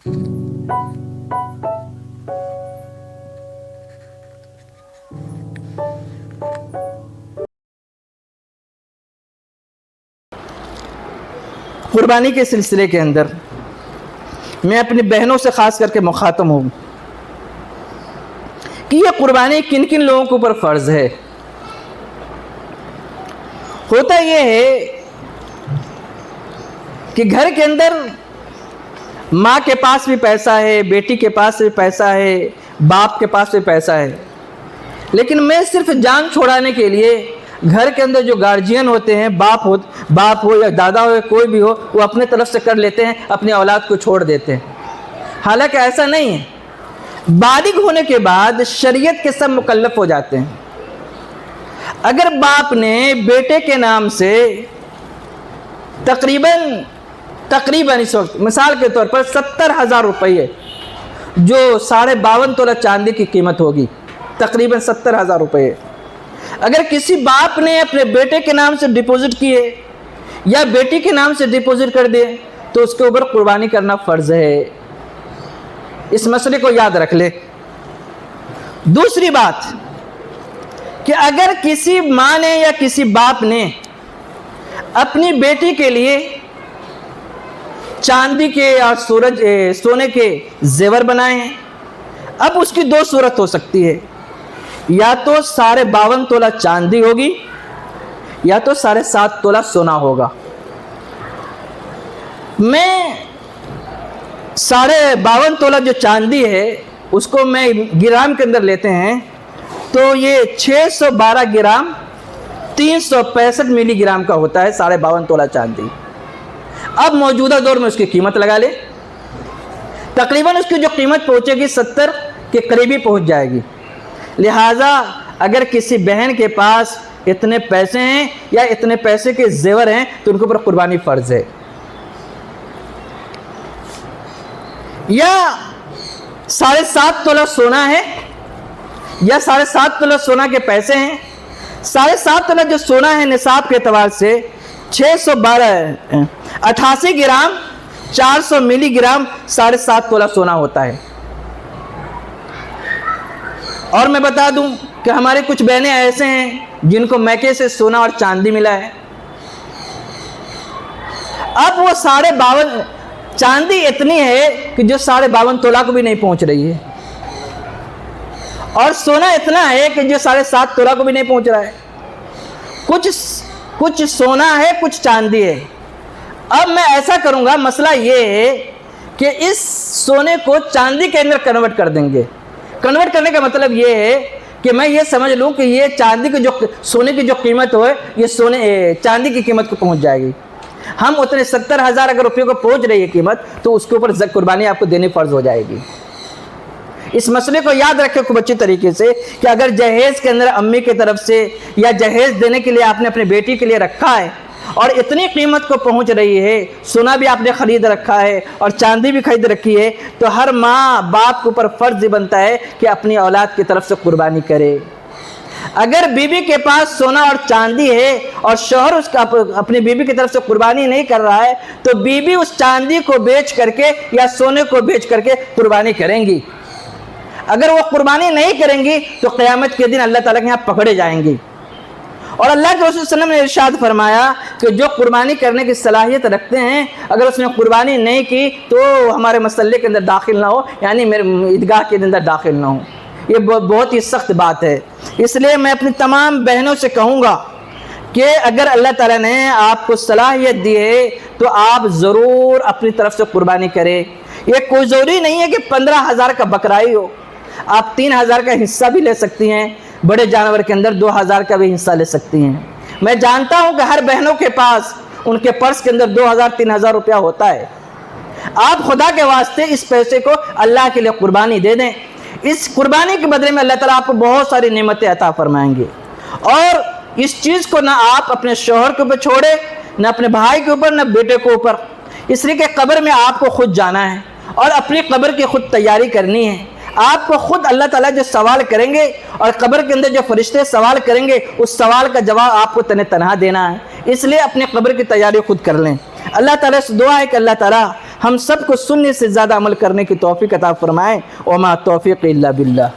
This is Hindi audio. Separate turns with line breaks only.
कुर्बानी के सिलसिले के अंदर मैं अपनी बहनों से ख़ास करके मुखातब हूँ कि ये कुर्बानी किन किन लोगों के ऊपर फ़र्ज़ है। होता ये है कि घर के अंदर माँ के पास भी पैसा है, बेटी के पास भी पैसा है, बाप के पास भी पैसा है, लेकिन मैं सिर्फ जान छुड़ाने के लिए घर के अंदर जो गार्जियन होते हैं, बाप हो या दादा हो या कोई भी हो, वो अपने तरफ से कर लेते हैं, अपनी औलाद को छोड़ देते हैं। हालांकि ऐसा नहीं है। बालिग होने के बाद शरीयत के सब मुकल्लफ हो जाते हैं। अगर बाप ने बेटे के नाम से तकरीबन इस वक्त मिसाल के तौर पर 70,000 रुपये, जो 52.5 तोला चांदी की कीमत होगी, तकरीबन 70,000 रुपये, अगर किसी बाप ने अपने बेटे के नाम से डिपॉजिट किए या बेटी के नाम से डिपॉजिट कर दे तो उसके ऊपर कुर्बानी करना फ़र्ज़ है। इस मसले को याद रख ले। दूसरी बात कि अगर किसी माँ ने या किसी बाप ने अपनी बेटी के लिए चांदी के और सोने के जेवर बनाए हैं, अब उसकी दो सूरत हो सकती है, या तो 52.5 तोला चांदी होगी या तो 7.5 तोला सोना होगा। मैं 52.5 तोला जो चांदी है उसको मैं ग्राम के अंदर लेते हैं तो ये 612 ग्राम 365 मिलीग्राम का होता है 52.5 तोला चांदी। अब मौजूदा दौर में उसकी कीमत लगा ले, तकरीबन उसकी जो कीमत पहुंचेगी 70 के करीब ही पहुंच जाएगी। लिहाजा अगर किसी बहन के पास इतने पैसे हैं या इतने पैसे के जेवर हैं तो उनके ऊपर कुर्बानी फ़र्ज़ है। या 7.5 तोला सोना है या 7.5 तोला सोना के पैसे हैं। 7.5 तोला जो सोना है निसाब के एतबार से 88 ग्राम 400 मिलीग्राम 7.5 तोला सोना होता है। और मैं बता दूं कि हमारे कुछ बहनें ऐसे हैं जिनको मैके से सोना और चांदी मिला है। अब वो 52.5 चांदी इतनी है कि जो 52.5 तोला को भी नहीं पहुंच रही है, और सोना इतना है कि जो 7.5 तोला को भी नहीं पहुंच रहा है। कुछ सोना है, कुछ चांदी है। अब मैं ऐसा करूंगा, मसला ये है कि इस सोने को चांदी के अंदर कन्वर्ट कर देंगे। कन्वर्ट करने का मतलब ये है कि मैं ये समझ लूं कि ये चांदी की जो सोने की जो कीमत हो, ये चांदी की कीमत को पहुंच जाएगी। हम उतने 70,000 अगर रुपये को पहुंच रही है कीमत, तो उसके ऊपर कुर्बानी आपको देनी फ़र्ज़ हो जाएगी। इस मसले को याद रखें खूब अच्छी तरीके से कि अगर जहेज़ के अंदर अम्मी की तरफ से या जहेज़ देने के लिए आपने अपनी बेटी के लिए रखा है और इतनी कीमत को पहुंच रही है, सोना भी आपने ख़रीद रखा है और चांदी भी खरीद रखी है, तो हर माँ बाप के ऊपर फ़र्ज़ बनता है कि अपनी औलाद की तरफ से कुर्बानी करे। अगर बीबी के पास सोना और चांदी है और शौहर उसका अपनी बीबी की तरफ से कुर्बानी नहीं कर रहा है, तो बीबी उस चांदी को बेच करके या सोने को बेच करके कुर्बानी करेंगी। अगर वो कुर्बानी नहीं करेंगी तो क़यामत के दिन अल्लाह ताला के यहाँ पकड़े जाएंगी। और अल्लाह के रसूल सल्लल्लाहु अलैहि वसल्लम ने इरशाद फरमाया कि जो कुर्बानी करने की सलाहियत रखते हैं, अगर उसने कुर्बानी नहीं की तो हमारे मसल्ले के अंदर दाखिल ना हो, यानी मेरे ईदगाह के अंदर दाखिल ना हो। ये बहुत ही सख्त बात है। इसलिए मैं अपनी तमाम बहनों से कहूँगा कि अगर अल्लाह ताला ने आपको सलाहियत दी है तो आप ज़रूर अपनी तरफ से कुर्बानी करें। ये कोई ज़रूरी नहीं है कि 15,000 का बकरा ही हो, आप 3,000 का हिस्सा भी ले सकती हैं। बड़े जानवर के अंदर 2,000 का भी हिस्सा ले सकती हैं। मैं जानता हूं कि हर बहनों के पास उनके पर्स के अंदर 2,000-3,000 रुपया होता है। आप खुदा के वास्ते इस पैसे को अल्लाह के लिए कुर्बानी दे दें। इस कुर्बानी के बदले में अल्लाह ताला आपको बहुत सारी नेमतें अता फरमाएंगे। और इस चीज़ को ना आप अपने शौहर के ऊपर छोड़े, न अपने भाई के ऊपर, न बेटे के ऊपर। इसलिए कि कब्र में आपको खुद जाना है और अपनी कब्र की खुद तैयारी करनी है। आपको खुद अल्लाह ताला जो सवाल करेंगे और कब्र के अंदर जो फरिश्ते सवाल करेंगे, उस सवाल का जवाब आपको तनहा देना है। इसलिए अपने कब्र की तैयारी खुद कर लें। अल्लाह ताला से दुआ है कि अल्लाह ताला हम सबको सुनने से ज़्यादा अमल करने की तौफीक अता फरमाएँ। वमा तौफीक इल्ला बिल्लाह।